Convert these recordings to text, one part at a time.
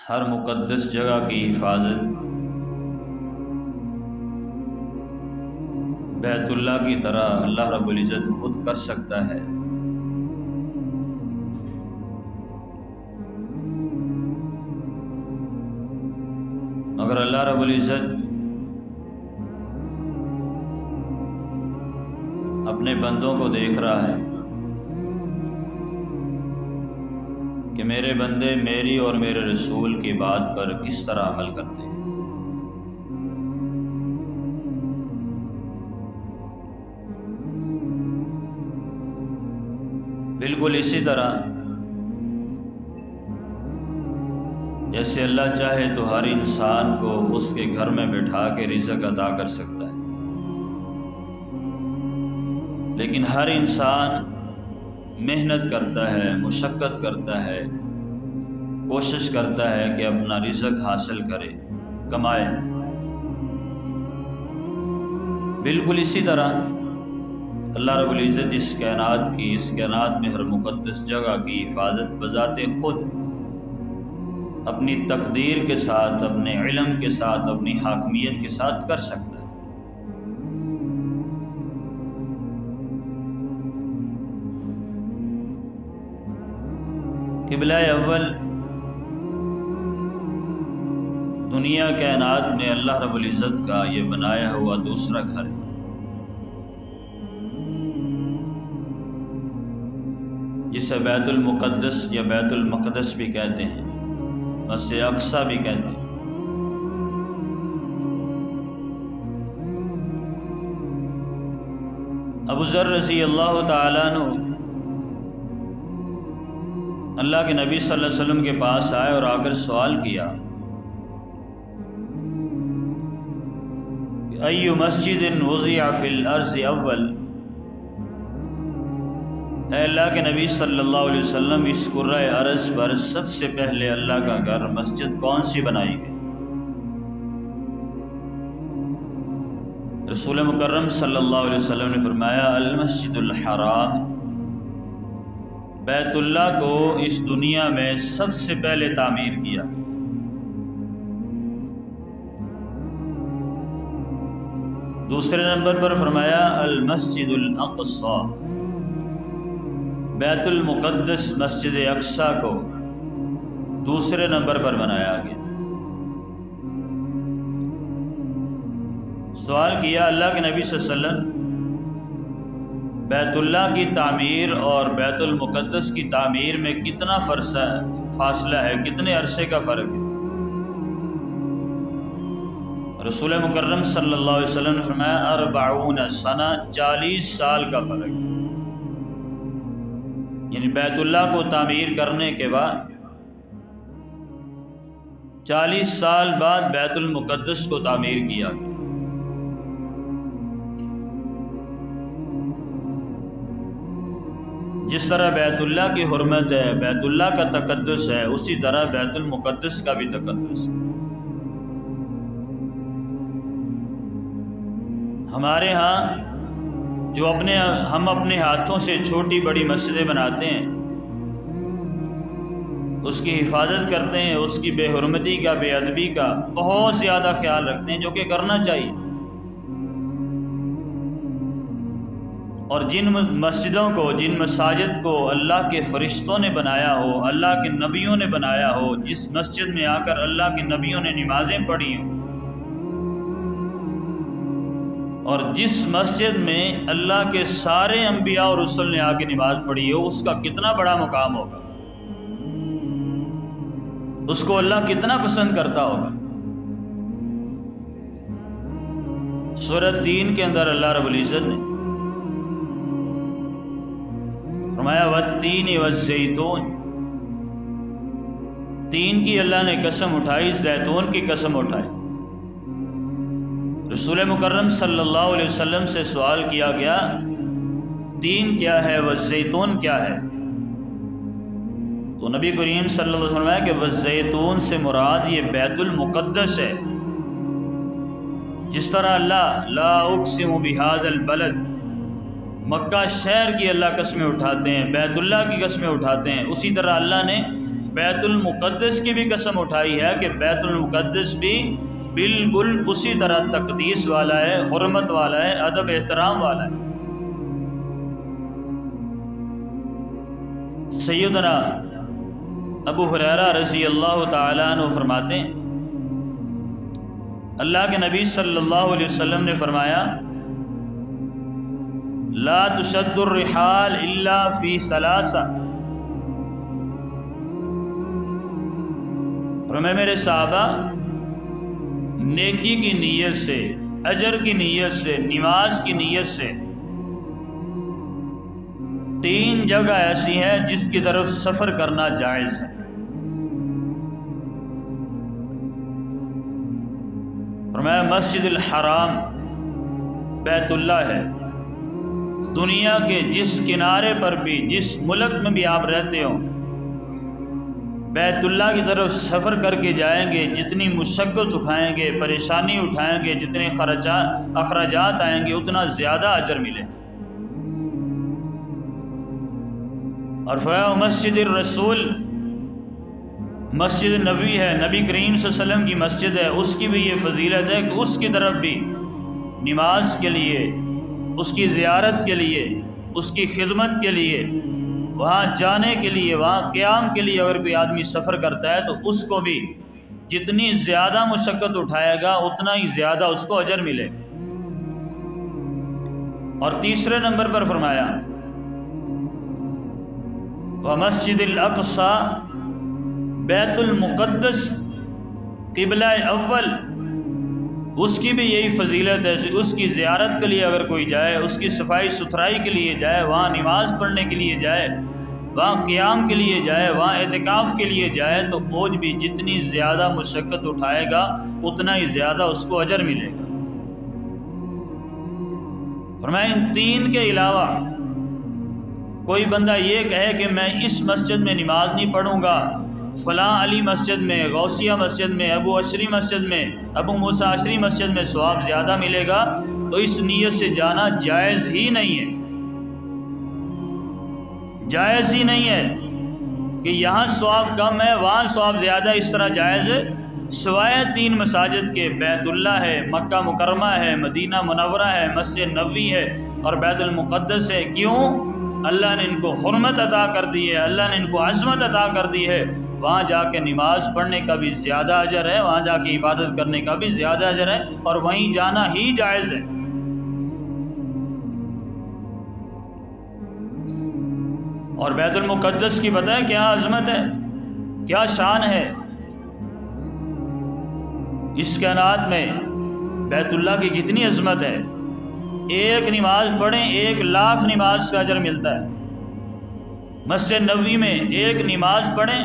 ہر مقدس جگہ کی حفاظت بیت اللہ کی طرح اللہ رب العزت خود کر سکتا ہے۔ مگر اللہ رب العزت اپنے بندوں کو دیکھ رہا ہے کہ میرے بندے میری اور میرے رسول کی بات پر کس طرح عمل کرتے ہیں۔ بالکل اسی طرح جیسے اللہ چاہے تو ہر انسان کو اس کے گھر میں بٹھا کے رزق عطا کر سکتا ہے، لیکن ہر انسان محنت کرتا ہے، مشقت کرتا ہے، کوشش کرتا ہے کہ اپنا رزق حاصل کرے، کمائے۔ بالکل اسی طرح اللہ رب العزت اس کائنات میں ہر مقدس جگہ کی حفاظت بذات خود اپنی تقدیر کے ساتھ، اپنے علم کے ساتھ، اپنی حاکمیت کے ساتھ کر سکتا ہے۔ قبلہ اول دنیا کائنات میں اللہ رب العزت کا یہ بنایا ہوا دوسرا گھر ہے، جسے بیت المقدس یا بیت المقدس بھی کہتے ہیں، مسجد اقصی بھی کہتے ہیں۔ ابو ذر رضی اللہ تعالیٰ عنہ اللہ کے نبی صلی اللہ علیہ وسلم کے پاس آئے اور آ کر سوال کیا کہ ای مسجد وضع فی الارض اول، اے اللہ کے نبی صلی اللہ علیہ وسلم، اس کرۂ ارض پر سب سے پہلے اللہ کا گھر مسجد کون سی بنائی گئی؟ رسول مکرم صلی اللہ علیہ وسلم نے فرمایا المسجد الحرام، بیت اللہ کو اس دنیا میں سب سے پہلے تعمیر کیا۔ دوسرے نمبر پر فرمایا المسجد الاقصی، بیت المقدس مسجد اقصی کو دوسرے نمبر پر بنایا گیا۔ سوال کیا اللہ کے نبی صلی اللہ علیہ وسلم، بیت اللہ کی تعمیر اور بیت المقدس کی تعمیر میں کتنا فاصلہ ہے، کتنے عرصے کا فرق ہے؟ رسول مکرم صلی اللہ علیہ وسلم نے فرمایا 40 سنہ، 40 سال کا فرق ہے۔ یعنی بیت اللہ کو تعمیر کرنے کے بعد 40 سال بعد بیت المقدس کو تعمیر کیا گیا۔ جس طرح بیت اللہ کی حرمت ہے، بیت اللہ کا تقدس ہے، اسی طرح بیت المقدس کا بھی تقدس ہے۔ ہمارے ہاں جو ہم اپنے ہاتھوں سے چھوٹی بڑی مسجدیں بناتے ہیں، اس کی حفاظت کرتے ہیں، اس کی بے حرمتی کا، بے ادبی کا بہت زیادہ خیال رکھتے ہیں، جو کہ کرنا چاہیے۔ اور جن مسجدوں کو، جن مساجد کو اللہ کے فرشتوں نے بنایا ہو، اللہ کے نبیوں نے بنایا ہو، جس مسجد میں آ کر اللہ کے نبیوں نے نمازیں پڑھی ہوں، اور جس مسجد میں اللہ کے سارے انبیاء اور رسل نے آ کے نماز پڑھی ہو، اس کا کتنا بڑا مقام ہوگا، اس کو اللہ کتنا پسند کرتا ہوگا۔ سورہ تین کے اندر اللہ رب العزت نے فرمایا والتین والزیتون، تین کی اللہ نے قسم اٹھائی، زیتون کی قسم اٹھائی۔ رسول مکرم صلی اللہ علیہ وسلم سے سوال کیا گیا تین کیا ہے، والزیتون کیا ہے؟ تو نبی کریم صلی اللہ علیہ وسلم نے کہ والزیتون سے مراد یہ بیت المقدس ہے۔ جس طرح اللہ لا اقسم بہذا البلد، مکہ شہر کی اللہ قسمیں اٹھاتے ہیں، بیت اللہ کی قسمیں اٹھاتے ہیں، اسی طرح اللہ نے بیت المقدس کی بھی قسم اٹھائی ہے کہ بیت المقدس بھی بالکل اسی طرح تقدیس والا ہے، حرمت والا ہے، ادب احترام والا ہے۔ سیدنا ابو ہریرہ رضی اللہ تعالیٰ عنہ فرماتے ہیں اللہ کے نبی صلی اللہ علیہ وسلم نے فرمایا لا تشد الرحال الا فی ثلاثہ، فرمایا میرے صحابہ نیکی کی نیت سے، اجر کی نیت سے، نماز کی نیت سے 3 جگہ ایسی ہیں جس کی طرف سفر کرنا جائز ہے۔ فرمایا مسجد الحرام بیت اللہ ہے، دنیا کے جس کنارے پر بھی، جس ملک میں بھی آپ رہتے ہو، بیت اللہ کی طرف سفر کر کے جائیں گے، جتنی مشقت اٹھائیں گے، پریشانی اٹھائیں گے، جتنے اخراجات آئیں گے، اتنا زیادہ اجر ملے۔ اور فرمایا مسجد الرسول، مسجد نبی ہے، نبی کریم صلی اللہ علیہ وسلم کی مسجد ہے، اس کی بھی یہ فضیلت ہے کہ اس کی طرف بھی نماز کے لیے، اس کی زیارت کے لیے، اس کی خدمت کے لیے، وہاں جانے کے لیے، وہاں قیام کے لیے اگر کوئی آدمی سفر کرتا ہے تو اس کو بھی جتنی زیادہ مشقت اٹھائے گا اتنا ہی زیادہ اس کو اجر ملے۔ اور تیسرے نمبر پر فرمایا ومسجد الاقصی، بیت المقدس قبلہ اول، اس کی بھی یہی فضیلت ہے، اس کی زیارت کے لیے اگر کوئی جائے، اس کی صفائی ستھرائی کے لیے جائے، وہاں نماز پڑھنے کے لیے جائے، وہاں قیام کے لیے جائے، وہاں اعتکاف کے لیے جائے، تو وہ بھی جتنی زیادہ مشقت اٹھائے گا اتنا ہی زیادہ اس کو اجر ملے گا۔ فرمایا ان 3 کے علاوہ کوئی بندہ یہ کہے کہ میں اس مسجد میں نماز نہیں پڑھوں گا، فلاں علی مسجد میں، غوثیہ مسجد میں، ابو عشری مسجد میں، ابو موسیٰ عشری مسجد میں ثواب زیادہ ملے گا، تو اس نیت سے جانا جائز ہی نہیں ہے، جائز ہی نہیں ہے کہ یہاں ثواب کم ہے وہاں ثواب زیادہ، اس طرح جائز ہے سوائے 3 مساجد کے، بیت اللہ ہے، مکہ مکرمہ ہے، مدینہ منورہ ہے، مسجد نبوی ہے اور بیت المقدس ہے۔ کیوں؟ اللہ نے ان کو حرمت عطا کر دی ہے، اللہ نے ان کو عظمت عطا کر دی ہے، وہاں جا کے نماز پڑھنے کا بھی زیادہ اجر ہے، وہاں جا کے عبادت کرنے کا بھی زیادہ اجر ہے، اور وہیں جانا ہی جائز ہے۔ اور بیت المقدس کی پتہ ہے کیا عظمت ہے، کیا شان ہے؟ اس کائنات میں بیت اللہ کی کتنی عظمت ہے، ایک نماز پڑھیں 1,00,000 نماز کا اجر ملتا ہے۔ مسجد نبوی میں ایک نماز پڑھیں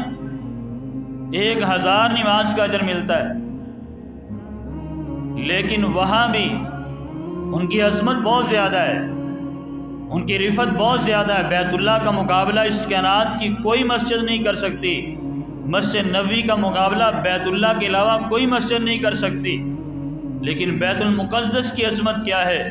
1,000 نماز کا اجر ملتا ہے، لیکن وہاں بھی ان کی عظمت بہت زیادہ ہے، ان کی رفعت بہت زیادہ ہے۔ بیت اللہ کا مقابلہ اس کائنات کی کوئی مسجد نہیں کر سکتی، مسجد نبوی کا مقابلہ بیت اللہ کے علاوہ کوئی مسجد نہیں کر سکتی۔ لیکن بیت المقدس کی عظمت کیا ہے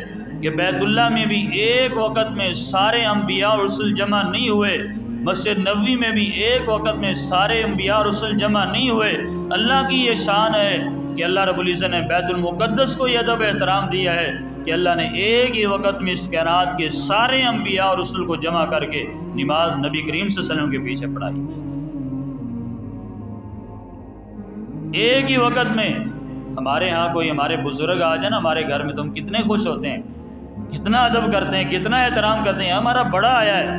کہ بیت اللہ میں بھی ایک وقت میں سارے انبیاء اور رسل جمع نہیں ہوئے، مسجد نبوی میں بھی ایک وقت میں سارے انبیاء اور رسل جمع نہیں ہوئے۔ اللہ کی یہ شان ہے کہ اللہ رب العزت نے بیت المقدس کو یہ ادب احترام دیا ہے کہ اللہ نے ایک ہی وقت میں اس کائنات کے سارے انبیاء اور رسل کو جمع کر کے نماز نبی کریم صلی اللہ علیہ وسلم کے پیچھے پڑھائی، ایک ہی وقت میں۔ ہمارے ہاں کوئی ہمارے بزرگ آ جائے نا ہمارے گھر میں تو ہم کتنے خوش ہوتے ہیں، کتنا ادب کرتے ہیں، کتنا احترام کرتے ہیں، ہمارا بڑا آیا ہے،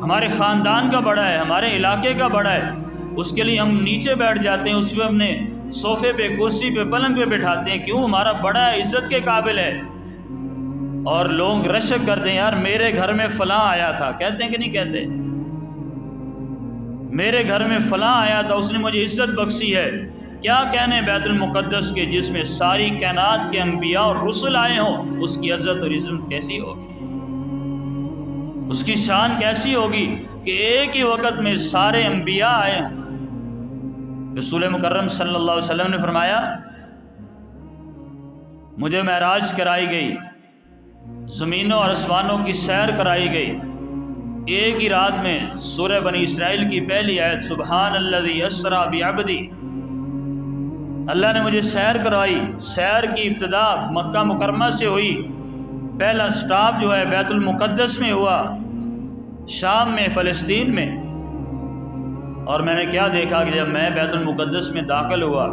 ہمارے خاندان کا بڑا ہے، ہمارے علاقے کا بڑا ہے، اس کے لیے ہم نیچے بیٹھ جاتے ہیں، اس پہ اپنے صوفے پہ، کرسی پہ، پلنگ پہ بٹھاتے ہیں، کیوں؟ ہمارا بڑا ہے، عزت کے قابل ہے۔ اور لوگ رشک کرتے ہیں، یار میرے گھر میں فلاں آیا تھا، کہتے ہیں کہ نہیں کہتے؟ میرے گھر میں فلاں آیا تھا، اس نے مجھے عزت بخشی ہے۔ کیا کہنے بیت المقدس کے جس میں ساری کائنات کے انبیاء اور رسل آئے ہوں، اس کی عزت اور عظمت کیسی ہوگی، اس کی شان کیسی ہوگی کہ ایک ہی وقت میں سارے انبیاء آئے ہیں۔ رسول مکرم صلی اللہ علیہ وسلم نے فرمایا مجھے معراج کرائی گئی، زمینوں اور آسمانوں کی سیر کرائی گئی، ایک ہی رات میں سورہ بنی اسرائیل کی پہلی آیت سبحان الذی اسری بعبدی، اللہ نے مجھے سیر کروائی. سیر کی ابتدا مکہ مکرمہ سے ہوئی، پہلا سٹاپ جو ہے بیت المقدس میں ہوا، شام میں، فلسطین میں. اور میں نے کیا دیکھا کہ جب میں بیت المقدس میں داخل ہوا،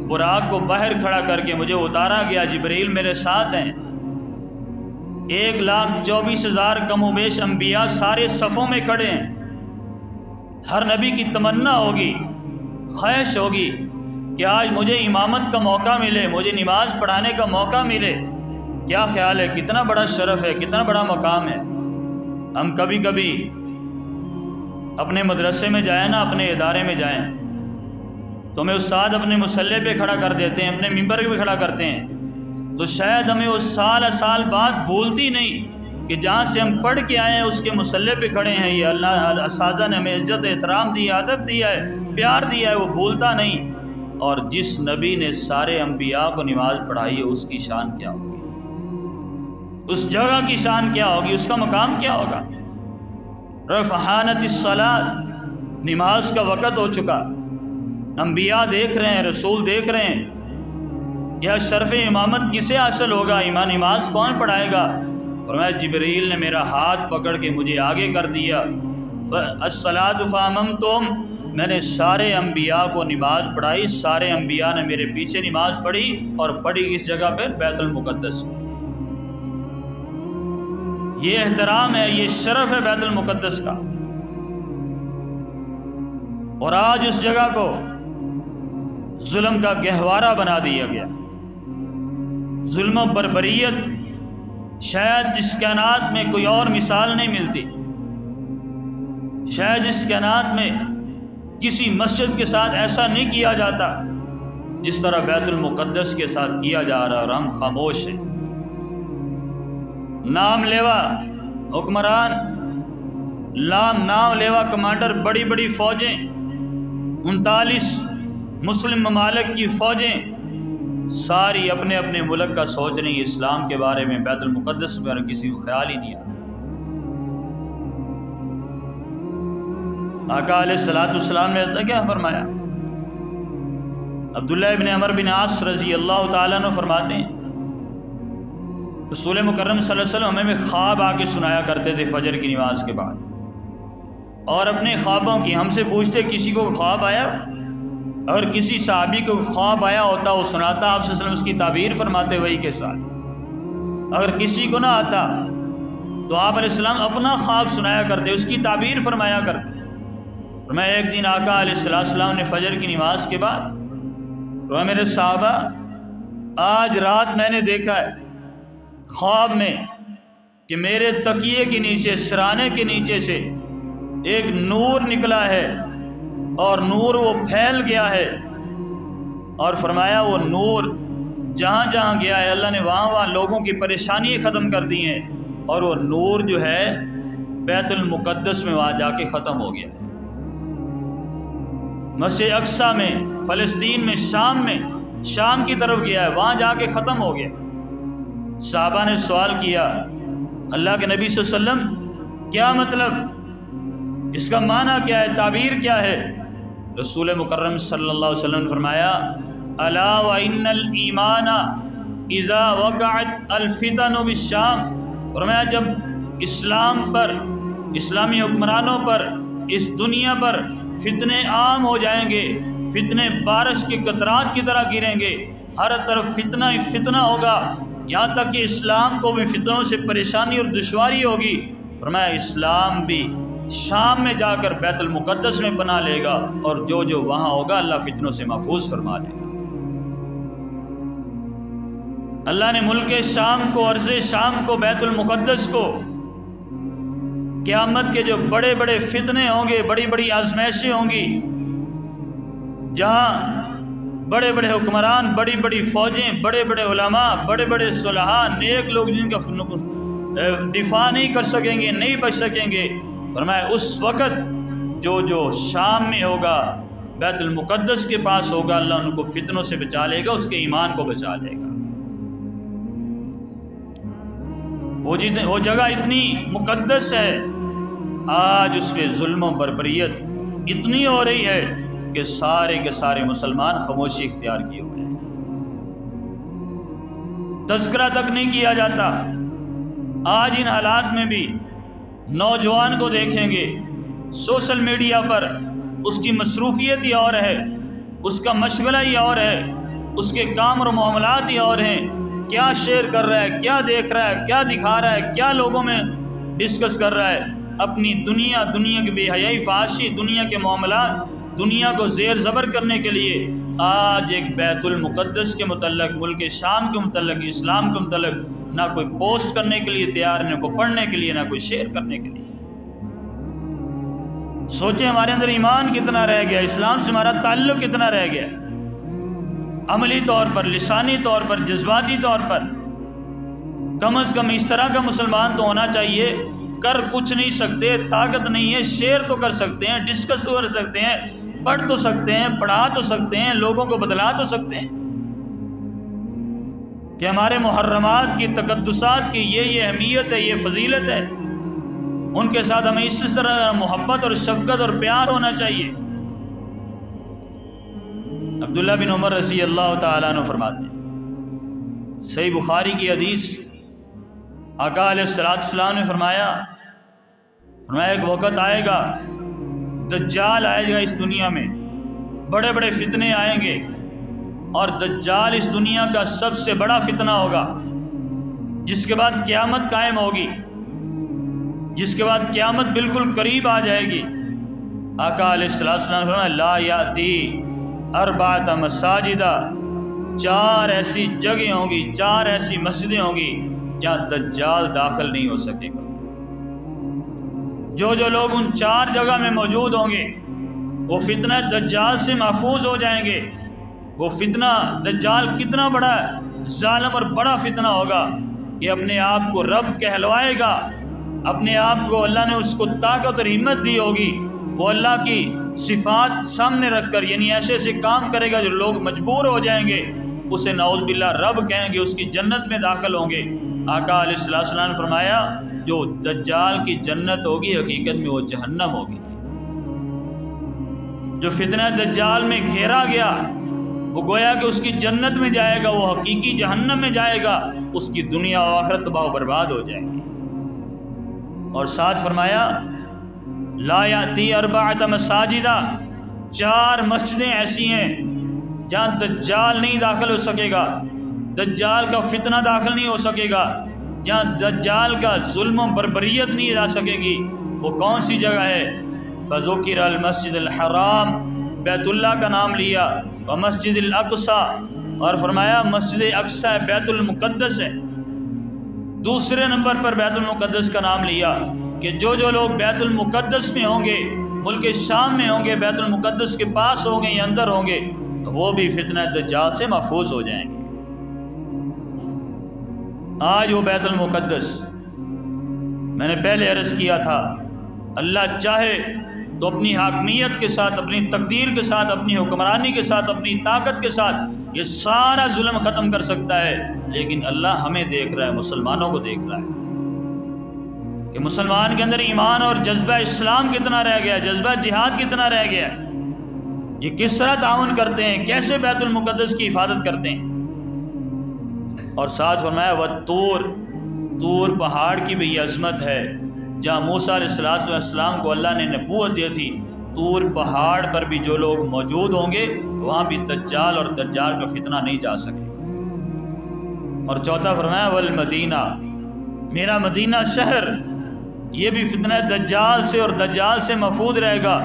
براق کو باہر کھڑا کر کے مجھے اتارا گیا، جبریل میرے ساتھ ہیں، 1,24,000 کم و بیش انبیاء سارے صفوں میں کھڑے ہیں. ہر نبی کی تمنا ہوگی، خواہش ہوگی کہ آج مجھے امامت کا موقع ملے، مجھے نماز پڑھانے کا موقع ملے. کیا خیال ہے، کتنا بڑا شرف ہے، کتنا بڑا مقام ہے. ہم کبھی کبھی اپنے مدرسے میں جائیں نا، اپنے ادارے میں جائیں تو ہمیں استاد اپنے مصلی پہ کھڑا کر دیتے ہیں، اپنے ممبر پہ کھڑا کرتے ہیں، تو شاید ہمیں اس سال بعد بھولتی نہیں کہ جہاں سے ہم پڑھ کے آئے ہیں اس کے مصلی پہ کھڑے ہیں. یہ اللہ اساتذہ نے ہمیں عزت احترام دی، ادب دیا ہے، پیار دیا ہے، وہ بھولتا نہیں. اور جس نبی نے سارے انبیاء کو نماز پڑھائی ہے اس کی شان کیا ہوگی، اس جگہ کی شان کیا ہوگی، اس کا مقام کیا ہوگا. رفحانت الصلاۃ، نماز کا وقت ہو چکا، انبیاء دیکھ رہے ہیں، رسول دیکھ رہے ہیں. یہ شرف امامت کسے حاصل ہوگا، نماز کون پڑھائے گا؟ فرمایا جبریل نے میرا ہاتھ پکڑ کے مجھے آگے کر دیا. الصلاۃ فاممتم، میں نے سارے انبیاء کو نماز پڑھائی، سارے انبیاء نے میرے پیچھے نماز پڑھی، اور پڑھی کس جگہ پہ؟ بیت المقدس میں. یہ احترام ہے، یہ شرف ہے بیت المقدس کا. اور آج اس جگہ کو ظلم کا گہوارہ بنا دیا گیا. ظلم و بربریت شاید اس کائنات میں کوئی اور مثال نہیں ملتی. شاید اس کائنات میں کسی مسجد کے ساتھ ایسا نہیں کیا جاتا جس طرح بیت المقدس کے ساتھ کیا جا رہا، اور ہم خاموش ہیں. نام لیوا حکمران، نام لیوا کمانڈر، بڑی بڑی فوجیں، 39 مسلم ممالک کی فوجیں ساری اپنے اپنے ملک کا سوچ رہی ہیں، اسلام کے بارے میں، بیت المقدس میں کسی کو خیال ہی نہیں آتا. آقا علیہ الصلوۃ والسلام نے کیا فرمایا؟ عبداللہ ابن عمر بن عاص رضی اللہ تعالیٰ عنہ فرماتے ہیں رسول مکرم صلی اللہ علیہ وسلم ہمیں خواب آ کے سنایا کرتے تھے فجر کی نماز کے بعد، اور اپنے خوابوں کی ہم سے پوچھتے کسی کو خواب آیا؟ اگر کسی صحابی کو خواب آیا ہوتا وہ سناتا، آپ صلی اللہ علیہ وسلم اس کی تعبیر فرماتے وہی کے ساتھ. اگر کسی کو نہ آتا تو آپ علیہ السلام اپنا خواب سنایا کرتے، اس کی تعبیر فرمایا کرتے. میں ایک دن آقا علیہ السلام نے فجر کی نماز کے بعد میرے صحابہ، آج رات میں نے دیکھا ہے خواب میں کہ میرے تکیے کے نیچے، سرانے کے نیچے سے ایک نور نکلا ہے، اور نور وہ پھیل گیا ہے. اور فرمایا وہ نور جہاں جہاں گیا ہے اللہ نے وہاں لوگوں کی پریشانی ختم کر دی ہیں، اور وہ نور جو ہے بیت المقدس میں وہاں جا کے ختم ہو گیا. مسجد اقصی میں، فلسطین میں، شام کی طرف گیا ہے، وہاں جا کے ختم ہو گیا. صحابہ نے سوال کیا اللہ کے نبی صلی اللہ علیہ وسلم کیا مطلب، اس کا معنی کیا ہے، تعبیر کیا ہے؟ رسول مکرم صلی اللہ علیہ وسلم نے فرمایا الا وان الایمان اذا وقعت الفتن بالشام. فرمایا جب اسلام پر، اسلامی حکمرانوں پر، اس دنیا پر فتنے عام ہو جائیں گے، فتنے بارش کے قطرات کی طرح گریں گے، ہر طرف فتنہ ہی فتنہ ہوگا، یہاں تک کہ اسلام کو بھی فتنوں سے پریشانی اور دشواری ہوگی. فرمایا اسلام بھی شام میں جا کر بیت المقدس میں پناہ لے گا، اور جو جو وہاں ہوگا اللہ فتنوں سے محفوظ فرما لے گا. اللہ نے ملک شام کو، ارض شام کو، بیت المقدس کو قیامت کے جو بڑے بڑے فتنے ہوں گے، بڑی بڑی آزمائشیں ہوں گی، جہاں بڑے بڑے حکمران، بڑی بڑی فوجیں، بڑے بڑے علماء، بڑے بڑے صلحاء، نیک لوگ جن کا دفاع نہیں کر سکیں گے، نہیں بچ سکیں گے. فرمایا اس وقت جو جو شام میں ہوگا، بیت المقدس کے پاس ہوگا، اللہ ان کو فتنوں سے بچا لے گا، اس کے ایمان کو بچا لے گا. وہ جگہ اتنی مقدس ہے آج اس پہ ظلم و بربریت اتنی ہو رہی ہے کہ سارے کے سارے مسلمان خاموشی اختیار کیے ہوئے ہیں، تذکرہ تک نہیں کیا جاتا۔ آج ان حالات میں بھی نوجوان کو دیکھیں گے سوشل میڈیا پر، اس کی مصروفیت ہی اور ہے، اس کا مشغلہ ہی اور ہے، اس کے کام اور معاملات ہی اور ہیں، کیا شیئر کر رہا ہے، کیا دیکھ رہا ہے، کیا دکھا رہا ہے، کیا لوگوں میں ڈسکس کر رہا ہے، اپنی دنیا کی بے حیائی فحاشی، دنیا کے معاملات، دنیا کو زیر زبر کرنے کے لیے آج ایک بیت المقدس کے متعلق، ملک شام کے متعلق، اسلام کے متعلق نہ کوئی پوسٹ کرنے کے لیے تیار، نہ کوئی پڑھنے کے لیے، نہ کوئی شیئر کرنے کے لیے۔ سوچیں ہمارے اندر ایمان کتنا رہ گیا، اسلام سے ہمارا تعلق کتنا رہ گیا، عملی طور پر، لسانی طور پر، جذباتی طور پر۔ کم از کم اس طرح کا مسلمان تو ہونا چاہیے، کر کچھ نہیں سکتے، طاقت نہیں ہے، شیئر تو کر سکتے ہیں، ڈسکس تو کر سکتے ہیں، پڑھ تو سکتے ہیں، پڑھا تو سکتے ہیں، لوگوں کو بدلا تو سکتے ہیں کہ ہمارے محرمات کی، تقدسات کی یہ اہمیت ہے، یہ فضیلت ہے، ان کے ساتھ ہمیں اس طرح محبت اور شفقت اور پیار ہونا چاہیے۔ عبداللہ بن عمر رضی اللہ تعالیٰ عنہ فرماتے ہیں، صحیح بخاری کی حدیث، آقا علیہ السلام نے فرمایا ایک وقت آئے گا، دجال آئے گا اس دنیا میں، بڑے بڑے فتنے آئیں گے، اور دجال اس دنیا کا سب سے بڑا فتنہ ہوگا، جس کے بعد قیامت قائم ہوگی، جس کے بعد قیامت بالکل قریب آ جائے گی۔ آقا علیہ السلام فرمایا لا یاتی اربعۃ مساجد، 4 ایسی جگہیں ہوں گی، 4 ایسی مسجدیں ہوں گی جہاں دجال داخل نہیں ہو سکے گا۔ جو لوگ ان 4 جگہ میں موجود ہوں گے وہ فتنہ دجال سے محفوظ ہو جائیں گے۔ وہ فتنہ دجال کتنا بڑا ظالم اور بڑا فتنہ ہوگا کہ اپنے آپ کو رب کہلوائے گا، اپنے آپ کو اللہ نے اس کو طاقت اور ہمت دی ہوگی، وہ اللہ کی صفات سامنے رکھ کر یعنی ایسے ایسے کام کرے گا جو لوگ مجبور ہو جائیں گے، اسے نعوذ باللہ رب کہیں گے، اس کی جنت میں داخل ہوں گے۔ آقا علیہ السلام نے فرمایا جو دجال کی جنت ہوگی حقیقت میں وہ جہنم ہوگی۔ جو فتنہ دجال میں گھیرا گیا وہ گویا کہ اس کی جنت میں جائے گا، وہ حقیقی جہنم میں جائے گا، اس کی دنیا و آخرت تباہ و برباد ہو جائے گی۔ اور ساتھ فرمایا لا یاتی اربعۃ مساجد، 4 مسجدیں ایسی ہیں جہاں دجال نہیں داخل ہو سکے گا، دجال کا فتنہ داخل نہیں ہو سکے گا، جہاں دجال کا ظلم و بربریت نہیں جا سکے گی۔ وہ کون سی جگہ ہے؟ فذکر المسجد الحرام، بیت اللہ کا نام لیا، اور مسجد الاقصی، اور فرمایا مسجد اقصی بیت المقدس ہے۔ دوسرے نمبر پر بیت المقدس کا نام لیا کہ جو لوگ بیت المقدس میں ہوں گے، ملک شام میں ہوں گے، بیت المقدس کے پاس ہوں گے یا اندر ہوں گے، وہ بھی فتنہ دجال سے محفوظ ہو جائیں گے۔ آج وہ بیت المقدس، میں نے پہلے عرض کیا تھا، اللہ چاہے تو اپنی حاکمیت کے ساتھ، اپنی تقدیر کے ساتھ، اپنی حکمرانی کے ساتھ، اپنی طاقت کے ساتھ یہ سارا ظلم ختم کر سکتا ہے، لیکن اللہ ہمیں دیکھ رہا ہے، مسلمانوں کو دیکھ رہا ہے کہ مسلمان کے اندر ایمان اور جذبہ اسلام کتنا رہ گیا، جذبہ جہاد کتنا رہ گیا، یہ کس طرح تعاون کرتے ہیں، کیسے بیت المقدس کی حفاظت کرتے ہیں۔ اور ساتھ فرمایا طور پہاڑ کی بھی عظمت ہے، جہاں موسیٰ علیہ السلام کو اللہ نے نبوت دی تھی، طور پہاڑ پر بھی جو لوگ موجود ہوں گے وہاں بھی دجال اور دجال کا فتنہ نہیں جا سکے۔ اور چوتھا فرمایا والمدینہ، میرا مدینہ شہر، یہ بھی فتنہ دجال سے اور دجال سے محفوظ رہے گا،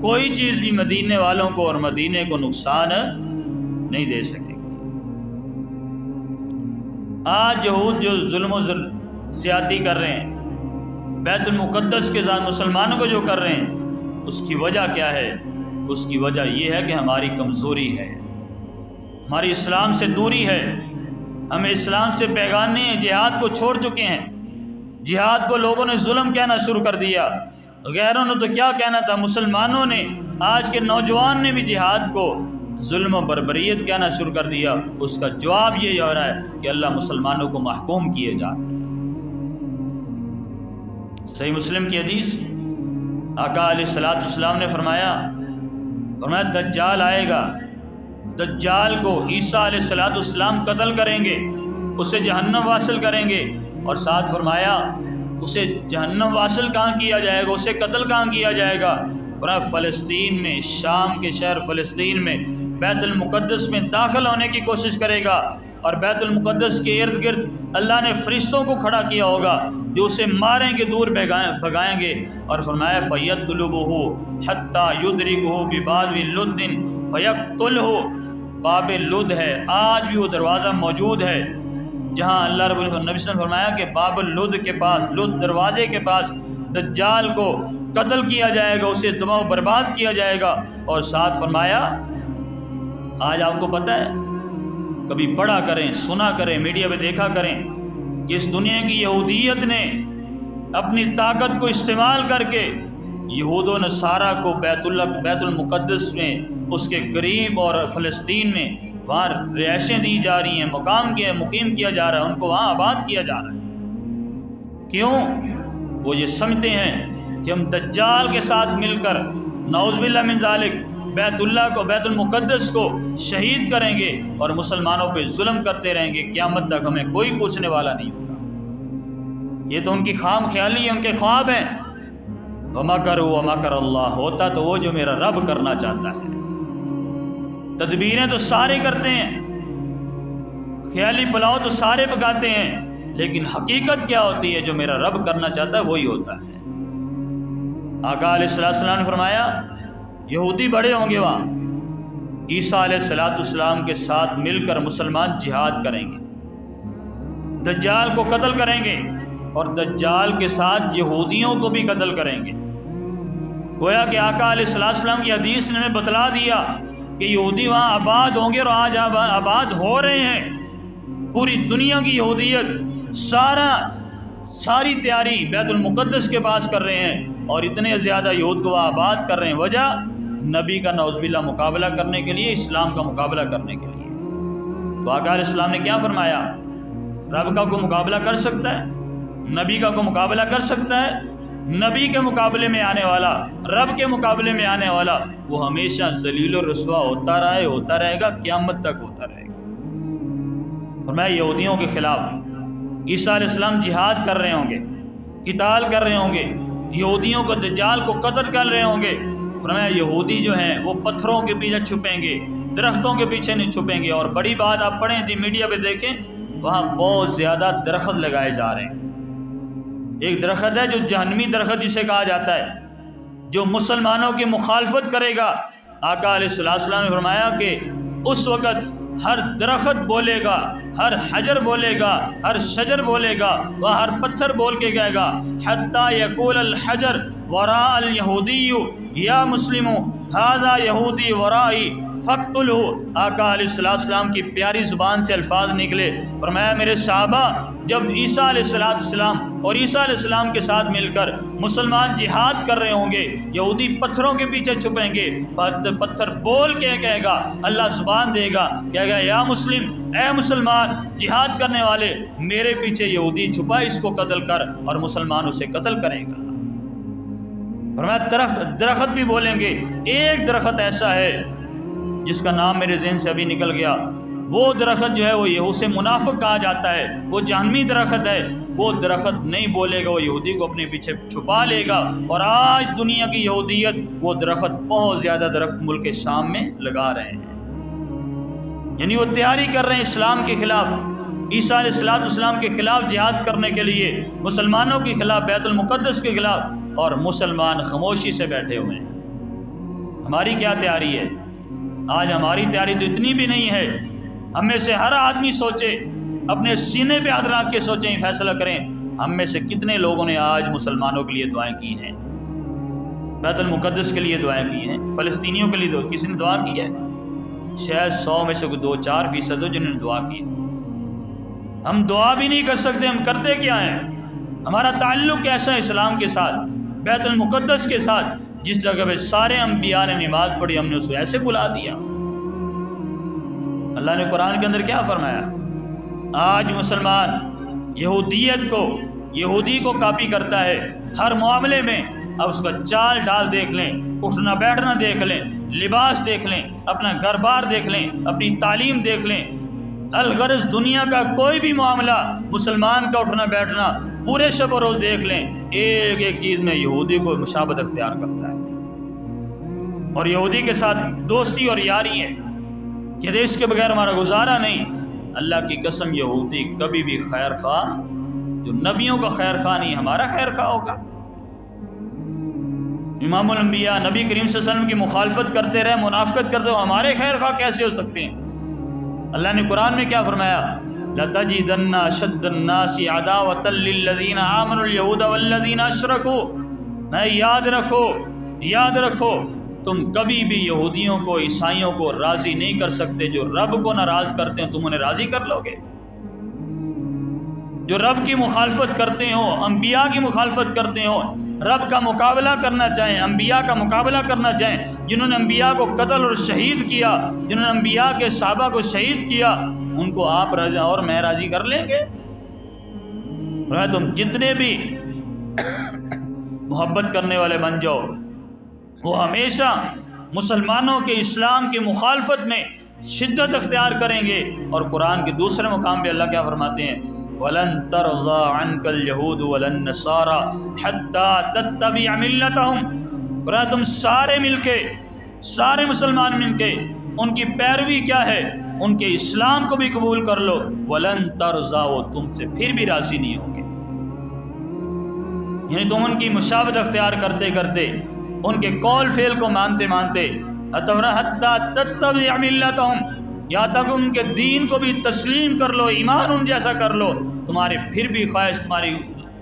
کوئی چیز بھی مدینے والوں کو اور مدینے کو نقصان نہیں دے سکے۔ آج یہود جو ظلم و زیادتی کر رہے ہیں بیت المقدس کے ساتھ مسلمانوں کو جو کر رہے ہیں، اس کی وجہ کیا ہے؟ اس کی وجہ یہ ہے کہ ہماری کمزوری ہے، ہماری اسلام سے دوری ہے، ہمیں اسلام سے بیگانے ہیں، جہاد کو چھوڑ چکے ہیں، جہاد کو لوگوں نے ظلم کہنا شروع کر دیا، غیروں نے تو کیا کہنا تھا، مسلمانوں نے، آج کے نوجوان نے بھی جہاد کو ظلم و بربریت کہنا شروع کر دیا۔ اس کا جواب یہ ہو رہا ہے کہ اللہ مسلمانوں کو محکوم کیے جا رہے ہیں۔ صحیح مسلم کی حدیث، آقا علیہ الصلوۃ والسلام نے فرمایا دجال آئے گا، دجال کو عیسیٰ علیہ الصلوۃ والسلام قتل کریں گے، اسے جہنم واصل کریں گے، اور ساتھ فرمایا اسے جہنم واصل کہاں کیا جائے گا، اسے قتل کہاں کیا جائے گا؟ فلسطین میں، شام کے شہر فلسطین میں، بیت المقدس میں داخل ہونے کی کوشش کرے گا، اور بیت المقدس کے ارد گرد اللہ نے فرشتوں کو کھڑا کیا ہوگا جو اسے ماریں گے، دور بھگائیں گے، اور فرمایا فَيَطْلُبُهُ حَتَّى يُدْرِكُهُ بِبَابِ لُدٍّ فَيَقْتُلْهُ۔ باب لد ہے، آج بھی وہ دروازہ موجود ہے جہاں اللہ رب العزت نبی صلی اللہ علیہ وسلم نے فرمایا کہ باب لد کے پاس، لد دروازے کے پاس دجال کو قتل کیا جائے گا، اسے تباہ و برباد کیا جائے گا، اور ساتھ فرمایا آج آپ کو پتہ ہے، کبھی پڑھا کریں، سنا کریں، میڈیا پہ دیکھا کریں کہ اس دنیا کی یہودیت نے اپنی طاقت کو استعمال کر کے یہود و نصارہ کو بیت المقدس میں، اس کے قریب اور فلسطین میں وہاں رہائشیں دی جا رہی ہیں، مقیم کیا جا رہا ہے، ان کو وہاں آباد کیا جا رہا ہے۔ کیوں؟ وہ یہ سمجھتے ہیں کہ ہم دجال کے ساتھ مل کر نعوذ باللہ من ذالک بیت اللہ کو، بیت المقدس کو شہید کریں گے اور مسلمانوں پہ ظلم کرتے رہیں گے، قیامت تک ہمیں کوئی پوچھنے والا نہیں ہوگا۔ یہ تو ان کی خام خیالی ہے، ان کے خواب ہیں۔ وَمَكَرُوا وَمَكَرَ اللَّهُ، ہوتا تو وہ جو میرا رب کرنا چاہتا ہے۔ تدبیریں تو سارے کرتے ہیں، خیالی پلاؤ تو سارے پکاتے ہیں، لیکن حقیقت کیا ہوتی ہے؟ جو میرا رب کرنا چاہتا ہے وہی ہوتا ہے۔ آقا علیہ السلام نے فرمایا یہودی بڑے ہوں گے وہاں، عیسیٰ علیہ السلام کے ساتھ مل کر مسلمان جہاد کریں گے، دجال کو قتل کریں گے، اور دجال کے ساتھ یہودیوں کو بھی قتل کریں گے۔ گویا کہ آقا علیہ السلام کی حدیث نے بتلا دیا کہ یہودی وہاں آباد ہوں گے، اور آج آباد ہو رہے ہیں۔ پوری دنیا کی یہودیت ساری تیاری بیت المقدس کے پاس کر رہے ہیں، اور اتنے زیادہ یہود کو وہاں آباد کر رہے ہیں۔ وجہ نبی کا نعوذ باللہ مقابلہ کرنے کے لیے، اسلام کا مقابلہ کرنے کے لیے۔ تو آقا علیہ السلام نے کیا فرمایا؟ رب کا کوئی مقابلہ کر سکتا ہے؟ نبی کا کوئی مقابلہ کر سکتا ہے؟ نبی کے مقابلے میں آنے والا، رب کے مقابلے میں آنے والا، وہ ہمیشہ ذلیل و رسوا ہوتا رہے گا، قیامت تک ہوتا رہے گا۔ اور میں یہودیوں کے خلاف عیسیٰ علیہ السلام جہاد کر رہے ہوں گے، قتال کر رہے ہوں گے، یہودیوں کو، دجال کو قتل کر رہے ہوں گے۔ فرمایا یہودی جو ہیں وہ پتھروں کے پیچھے چھپیں گے، درختوں کے پیچھے نہیں چھپیں گے۔ اور بڑی بات آپ پڑھیں، میڈیا پہ دیکھیں، وہاں بہت زیادہ درخت لگائے جا رہے ہیں۔ ایک درخت ہے جو جہنمی درخت جسے کہا جاتا ہے، جو مسلمانوں کی مخالفت کرے گا۔ آقا علیہ السلام نے فرمایا کہ اس وقت ہر درخت بولے گا، ہر حجر بولے گا، ہر شجر بولے گا، وہ ہر پتھر بول کے گئے گا، حتیٰ یقول الحجر وراء الیہودی یا مسلم ھذا یہودی ورائی فاقتلہ۔ آقا علیہ السلام کی پیاری زبان سے الفاظ نکلے، فرمایا میرے صحابہ جب عیسیٰ علیہ السلام اور عیسیٰ علیہ السلام کے ساتھ مل کر مسلمان جہاد کر رہے ہوں گے، یہودی پتھروں کے پیچھے چھپیں گے، پتھر بول کے کہے گا، اللہ زبان دے گا، کہے گا یا مسلم، اے مسلمان جہاد کرنے والے، میرے پیچھے یہودی چھپا، اس کو قتل کر، اور مسلمان اسے قتل کرے گا۔ فرمایا درخت بھی بولیں گے۔ ایک درخت ایسا ہے جس کا نام میرے ذہن سے ابھی نکل گیا، وہ درخت جو ہے وہ یہود سے منافق کہا جاتا ہے، وہ جہنمی درخت ہے، وہ درخت نہیں بولے گا، وہ یہودی کو اپنے پیچھے چھپا لے گا۔ اور آج دنیا کی یہودیت وہ درخت، بہت زیادہ درخت ملک شام میں لگا رہے ہیں، یعنی وہ تیاری کر رہے ہیں اسلام کے خلاف، عیسیٰ علیہ السلام کے خلاف جہاد کرنے کے لیے، مسلمانوں کے خلاف، بیت المقدس کے خلاف، اور مسلمان خاموشی سے بیٹھے ہوئے ہیں۔ ہماری کیا تیاری ہے؟ آج ہماری تیاری تو اتنی بھی نہیں ہے۔ ہم میں سے ہر آدمی سوچے، اپنے سینے پہ ہاتھ رکھ کے سوچیں، فیصلہ کریں، ہم میں سے کتنے لوگوں نے آج مسلمانوں کے لیے دعائیں کی ہیں، بیت المقدس کے لیے دعائیں کی ہیں، فلسطینیوں کے لیے کسی نے دعا کی ہے؟ شاید 100 میں سے 2-4% ہو جنہوں نے دعا کی۔ ہم دعا بھی نہیں کر سکتے، ہم کرتے کیا ہیں؟ ہمارا تعلق کیسا ہے اسلام کے ساتھ، بیت المقدس کے ساتھ، جس جگہ پہ سارے انبیاء نے نماز پڑھی، ہم نے اسے ایسے بلا دیا۔ اللہ نے قرآن کے اندر کیا فرمایا؟ آج مسلمان یہودیت کو، یہودی کو کاپی کرتا ہے، ہر معاملے میں اب اس کا چال ڈال دیکھ لیں، اٹھنا بیٹھنا دیکھ لیں، لباس دیکھ لیں، اپنا گھر بار دیکھ لیں، اپنی تعلیم دیکھ لیں۔ الغرض دنیا کا کوئی بھی معاملہ، مسلمان کا اٹھنا بیٹھنا، پورے شب و روز دیکھ لیں، ایک ایک چیز میں یہودی کو مشابہت اختیار کرتا ہے، اور یہودی کے ساتھ دوستی اور یاری ہے کہ اس کے بغیر ہمارا گزارا نہیں۔ اللہ کی قسم، یہودی کبھی بھی خیر خواہ، جو نبیوں کا خیر خواہ نہیں، ہمارا خیر خواہ ہوگا۔ امام الانبیاء نبی کریم صلی اللہ علیہ وسلم کی مخالفت کرتے رہے، منافقت کرتے ہو، ہمارے خیر خواہ کیسے ہو سکتے ہیں؟ اللہ نے قرآن میں کیا فرمایا؟ لَتَجِدَنَّ أَشَدَّ النَّاسِ عَدَاوَةً لِّلَّذِينَ آمَنُوا الْيَهُودَ وَالَّذِينَ أَشْرَكُوا۔ میں یاد رکھو تم کبھی بھی یہودیوں کو، عیسائیوں کو راضی نہیں کر سکتے۔ جو رب کو ناراض کرتے ہیں تم انہیں راضی کر لو گے؟ جو رب کی مخالفت کرتے ہو، انبیاء کی مخالفت کرتے ہو، رب کا مقابلہ کرنا چاہیں، انبیاء کا مقابلہ کرنا چاہیں، جنہوں نے انبیاء کو قتل اور شہید کیا، جنہوں نے انبیاء کے صحابہ کو شہید کیا، ان کو آپ رضا اور میں راضی کر لیں گے؟ تم جتنے بھی محبت کرنے والے بن جاؤ، وہ ہمیشہ مسلمانوں کے اسلام کی مخالفت میں شدت اختیار کریں گے۔ اور قرآن کے دوسرے مقام پہ اللہ کیا فرماتے ہیں؟ وَلَن تَرْضَىٰ عَنْكَ الْيَهُودُ وَلَا النَّصَارَىٰ حَتَّىٰ تَتَّبِعَ مِلَّتَهُمْ۔ تم سارے مل کے، سارے مسلمان مل کے ان کی پیروی کیا ہے؟ ان کے اسلام کو بھی قبول کر لو۔ وَلَن تَرْضَىٰ، وہ تم سے پھر بھی راضی نہیں ہوں گے۔ یعنی تم ان کی مشابہت اختیار کرتے کرتے، ان کے قول فعل کو مانتے مانتے، حتیٰ تتبع ملتہم، یہاں تک ان کے دین کو بھی تسلیم کر لو، ایمان ان جیسا کر لو، تمہارے پھر بھی خواہش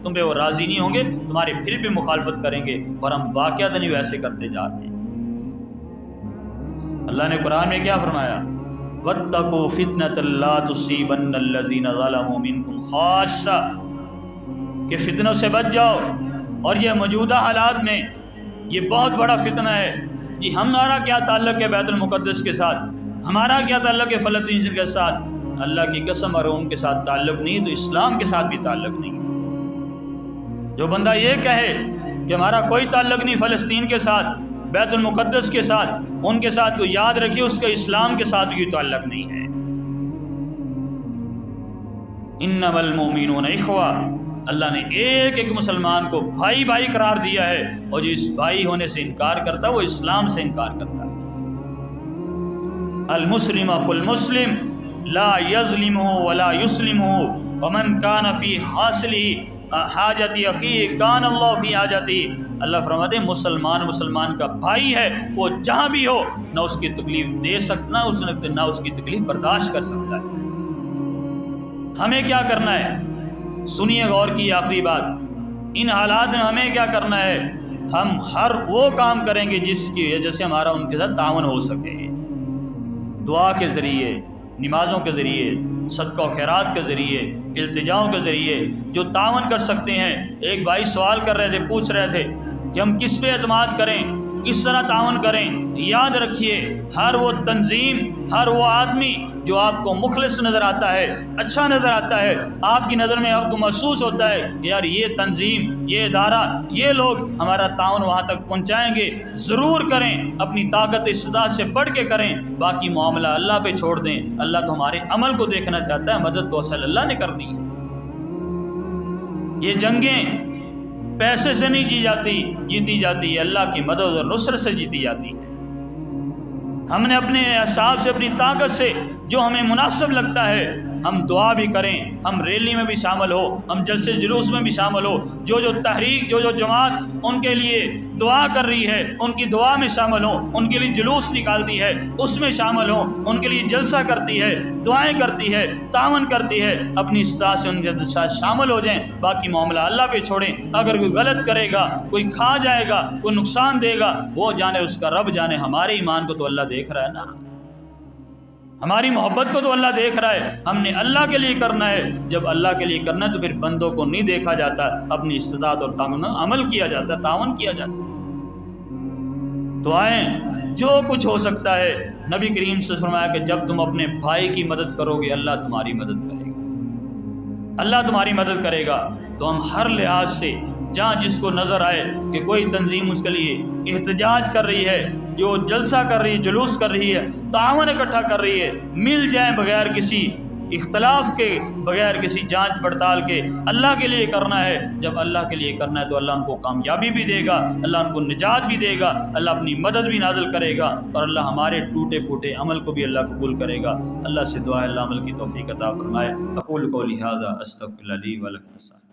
تم پہ وہ راضی نہیں ہوں گے، تمہاری پھر بھی مخالفت کریں گے۔ اور ہم واقعات نہیں ویسے کرتے جا رہے ہیں۔ اللہ نے قرآن میں کیا فرمایا؟ وَاتَّقُوا فِتْنَةً لَا تُصِيبَنَّ الَّذِينَ ظَلَمُوا مِنكُمْ خَاصَّةً، کہ فتنوں سے بچ جاؤ۔ اور یہ موجودہ حالات میں یہ بہت بڑا فتنہ ہے۔ جی ہمارا کیا تعلق ہے بیت المقدس کے ساتھ؟ ہمارا کیا تعلق ہے فلسطین کے ساتھ؟ اللہ کی قسم، اگر ان کے ساتھ تعلق نہیں تو اسلام کے ساتھ بھی تعلق نہیں۔ جو بندہ یہ کہے کہ ہمارا کوئی تعلق نہیں فلسطین کے ساتھ، بیت المقدس کے ساتھ، ان کے ساتھ، تو یاد رکھیے اس کا اسلام کے ساتھ بھی تعلق نہیں ہے۔ انما المؤمنون اخوہ، اللہ نے ایک ایک مسلمان کو بھائی بھائی قرار دیا ہے، اور جو اس بھائی ہونے سے انکار کرتا ہے وہ اسلام سے انکار کرتا ہے۔ المسلم اخو المسلم لا یظلمہ ولا یسلمہ، ومن کان فی حاصلہ حاجت اخیہ کان اللہ فی حاجتہ۔ اللہ فرماتے ہیں مسلمان کا بھائی ہے، وہ جہاں بھی ہو نہ اس کی تکلیف دے سکتا، نہ اس کی تکلیف برداشت کر سکتا ہے۔ ہمیں کیا کرنا ہے؟ سنیے غور کی آخری بات، ان حالات میں ہمیں کیا کرنا ہے؟ ہم ہر وہ کام کریں گے جس کی وجہ سے ہمارا ان کے ساتھ تعاون ہو سکے، دعا کے ذریعے، نمازوں کے ذریعے، صدقہ و خیرات کے ذریعے، التجاؤں کے ذریعے جو تعاون کر سکتے ہیں۔ ایک بھائی سوال کر رہے تھے، پوچھ رہے تھے کہ ہم کس پہ اعتماد کریں، کس طرح تعاون کریں؟ یاد رکھیے، ہر وہ تنظیم، ہر وہ آدمی جو آپ کو مخلص نظر آتا ہے، اچھا نظر آتا ہے، آپ کی نظر میں آپ کو محسوس ہوتا ہے یار یہ تنظیم، یہ ادارہ، یہ لوگ ہمارا تعاون وہاں تک پہنچائیں گے، ضرور کریں، اپنی طاقت استطاعت سے بڑھ کے کریں، باقی معاملہ اللہ پہ چھوڑ دیں۔ اللہ تو ہمارے عمل کو دیکھنا چاہتا ہے، مدد تو اصل اللہ نے کرنی ہے۔ یہ جنگیں پیسے سے نہیں جیتی جاتی ہے، اللہ کی مدد اور نصرت سے جیتی جاتی ہے۔ ہم نے اپنے حساب سے، اپنی طاقت سے جو ہمیں مناسب لگتا ہے ہم دعا بھی کریں، ہم ریلی میں بھی شامل ہو، ہم جلسے جلوس میں بھی شامل ہو، جو تحریک، جو جماعت ان کے لیے دعا کر رہی ہے ان کی دعا میں شامل ہوں، ان کے لیے جلوس نکالتی ہے اس میں شامل ہوں، ان کے لیے جلسہ کرتی ہے، دعائیں کرتی ہے، تعاون کرتی ہے، اپنی استطاعت سے ان کے ساتھ شامل ہو جائیں، باقی معاملہ اللہ پہ چھوڑیں۔ اگر کوئی غلط کرے گا، کوئی کھا جائے گا، کوئی نقصان دے گا، وہ جانے، اس کا رب جانے، ہمارے ایمان کو تو اللہ دیکھ رہا ہے نا، ہماری محبت کو تو اللہ دیکھ رہا ہے۔ ہم نے اللہ کے لیے کرنا ہے، جب اللہ کے لیے کرنا ہے تو پھر بندوں کو نہیں دیکھا جاتا، اپنی استطاعت اور عمل کیا جاتا ہے، تعاون کیا جاتا ہے۔ دعائیں جو کچھ ہو سکتا ہے، نبی کریم سے فرمایا کہ جب تم اپنے بھائی کی مدد کرو گے اللہ تمہاری مدد کرے گا، اللہ تمہاری مدد کرے گا۔ تو ہم ہر لحاظ سے جہاں جس کو نظر آئے کہ کوئی تنظیم اس کے لیے احتجاج کر رہی ہے، جو جلسہ کر رہی ہے، جلوس کر رہی ہے، تعاون اکٹھا کر رہی ہے، مل جائیں بغیر کسی اختلاف کے، بغیر کسی جانچ پڑتال کے، اللہ کے لیے کرنا ہے۔ جب اللہ کے لیے کرنا ہے تو اللہ ان کو کامیابی بھی دے گا، اللہ ان کو نجات بھی دے گا، اللہ اپنی مدد بھی نازل کرے گا، اور اللہ ہمارے ٹوٹے پھوٹے عمل کو بھی اللہ قبول کرے گا۔ اللہ سے دعا ہے اللہ عمل کی توفیق عطا فرمائے۔ اقول قولی ھذا استغفر اللہ لی ولکم۔